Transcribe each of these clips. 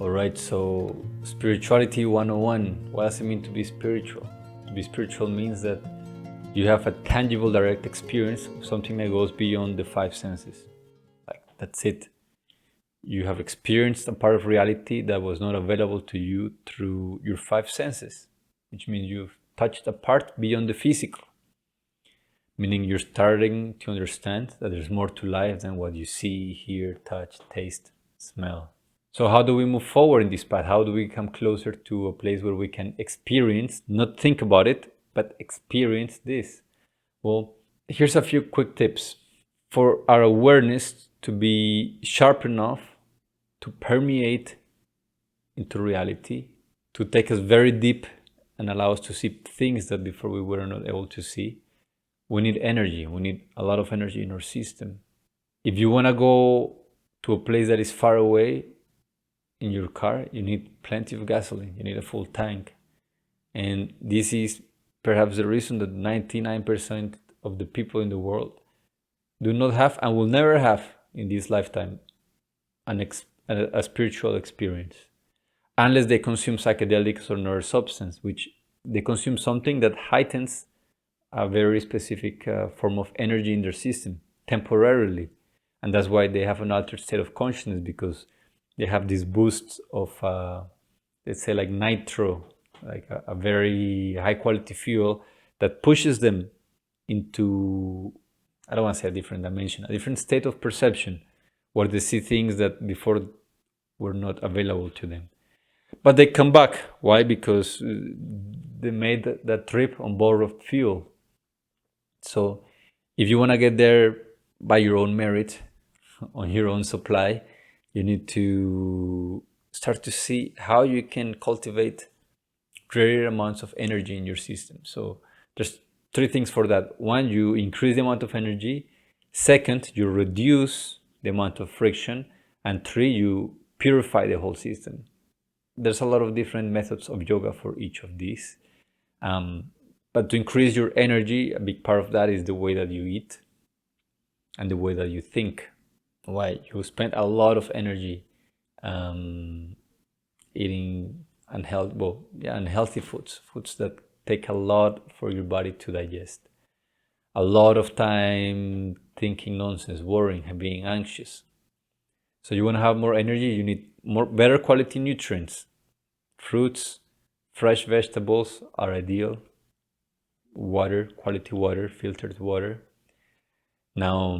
All right, so spirituality 101. What does it mean to be spiritual? To be spiritual means that you have a tangible, direct experience of something that goes beyond the five senses. Like, that's it. You have experienced a part of reality that was not available to you through your five senses, which means you've touched a part beyond the physical, meaning you're starting to understand that there's more to life than what you see, hear, touch, taste, smell. So how do we move forward in this path? How do we come closer to a place where we can experience, not think about it, but experience this? Well, here's a few quick tips. For our awareness to be sharp enough to permeate into reality, to take us very deep and allow us to see things that before we were not able to see, we need energy. We need a lot of energy in our system. If you want to go to a place that is far away, in your car, you need plenty of gasoline, you need a full tank. And this is perhaps the reason that 99% of the people in the world do not have and will never have in this lifetime a spiritual experience, unless they consume psychedelics or another substance, which they consume something that heightens a very specific form of energy in their system temporarily. And that's why they have an altered state of consciousness, because they have these boosts of, let's say, like nitro, like a very high quality fuel that pushes them into, I don't want to say a different dimension, a different state of perception, where they see things that before were not available to them. But they come back. Why? Because they made that trip on board of fuel. So if you want to get there by your own merit, on your own supply, you need to start to see how you can cultivate greater amounts of energy in your system. So there's three things for that. One, you increase the amount of energy. Second, you reduce the amount of friction. And three, you purify the whole system. There's a lot of different methods of yoga for each of these. But to increase your energy, a big part of that is the way that you eat and the way that you think. Why? You spend a lot of energy eating unhealthy foods that take a lot for your body to digest. A lot of time thinking nonsense, worrying, and being anxious. So you want to have more energy, you need better quality nutrients. Fruits, fresh vegetables are ideal. Water, quality water, filtered water. Now,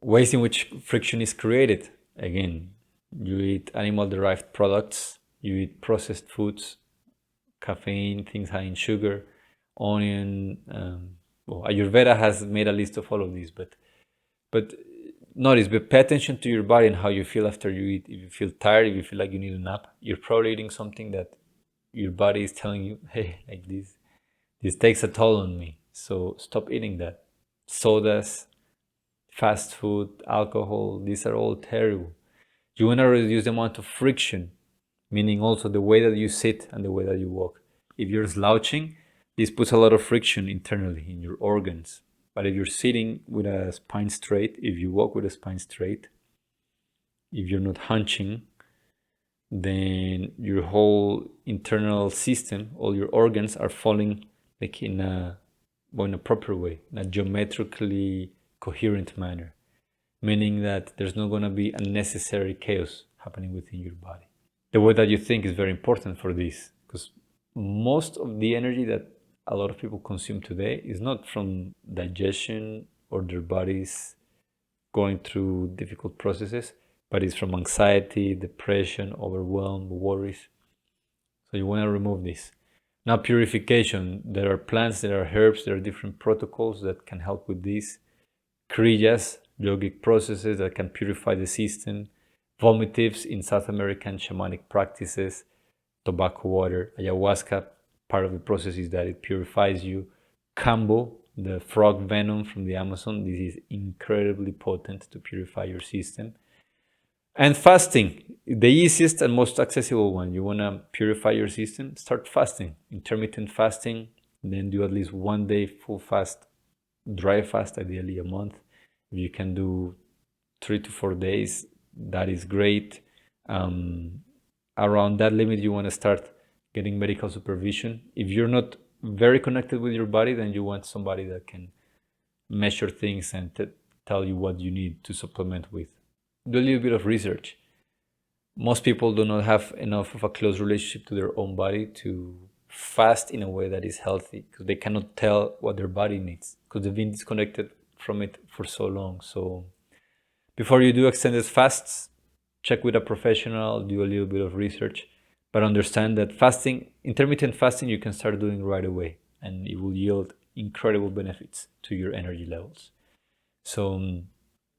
ways in which friction is created. Again, you eat animal-derived products, you eat processed foods, caffeine, things high in sugar, onion. Ayurveda has made a list of all of these, but pay attention to your body and how you feel after you eat. If you feel tired, if you feel like you need a nap, you're probably eating something that your body is telling you, hey, like this takes a toll on me, so stop eating that. Sodas, fast food, alcohol, these are all terrible. You want to reduce the amount of friction, meaning also the way that you sit and the way that you walk. If you're slouching, this puts a lot of friction internally in your organs. But if you're sitting with a spine straight, if you walk with a spine straight, if you're not hunching, then your whole internal system, all your organs are falling like in a proper way, in a geometrically coherent manner, meaning that there's not going to be unnecessary chaos happening within your body. The way that you think is very important for this, because most of the energy that a lot of people consume today is not from digestion or their bodies going through difficult processes, but it's from anxiety, depression, overwhelm, worries. So you want to remove this. Now, purification. There are plants, there are herbs, there are different protocols that can help with this. Kriyas, yogic processes that can purify the system. Vomitives in South American shamanic practices. Tobacco water. Ayahuasca, part of the process is that it purifies you. Kambo, the frog venom from the Amazon. This is incredibly potent to purify your system. And fasting, the easiest and most accessible one. You want to purify your system? Start fasting, intermittent fasting, then do at least 1 day full fast, dry fast, ideally a month. If you can do 3 to 4 days, that is great. around that limit, you want to start getting medical supervision. If you're not very connected with your body, then you want somebody that can measure things and tell you what you need to supplement with. Do a little bit of research. Most people do not have enough of a close relationship to their own body to fast in a way that is healthy, because they cannot tell what their body needs, because they've been disconnected from it for so long. So before you do extended fasts, check with a professional, do a little bit of research, but understand that fasting, intermittent fasting, you can start doing right away, and it will yield incredible benefits to your energy levels. So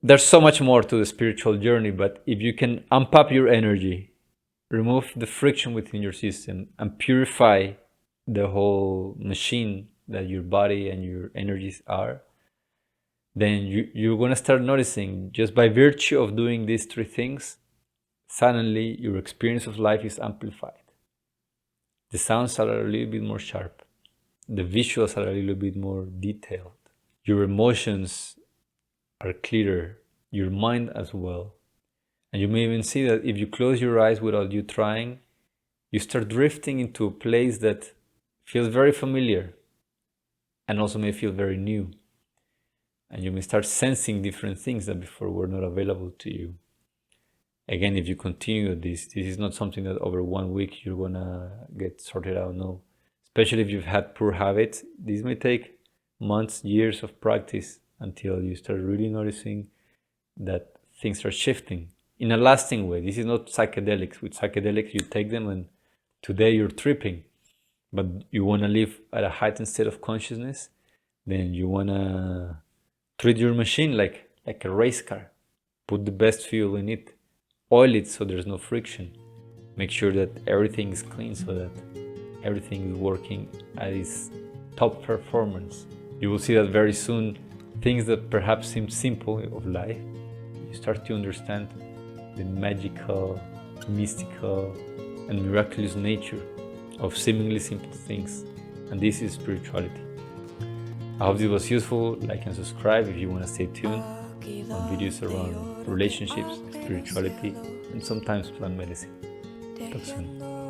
there's so much more to the spiritual journey, but if you can amp up your energy, remove the friction within your system, and purify the whole machine that your body and your energies are, then you're going to start noticing, just by virtue of doing these three things, suddenly your experience of life is amplified. The sounds are a little bit more sharp. The visuals are a little bit more detailed. Your emotions are clearer, your mind as well. And you may even see that if you close your eyes without you trying, you start drifting into a place that feels very familiar and also may feel very new. And you may start sensing different things that before were not available to you. Again, if you continue this is not something that over 1 week you're gonna get sorted out, no. Especially if you've had poor habits, this may take months, years of practice until you start really noticing that things are shifting in a lasting way. This is not psychedelics. With psychedelics, you take them and today you're tripping, but you want to live at a heightened state of consciousness, then you want to treat your machine like a race car. Put the best fuel in it, oil it so there's no friction, make sure that everything is clean so that everything is working at its top performance. You will see that very soon things that perhaps seem simple of life, you start to understand the magical, mystical, and miraculous nature of seemingly simple things. And this is spirituality. I hope this was useful. Like and subscribe if you want to stay tuned on videos around relationships, spirituality, and sometimes plant medicine. Talk soon.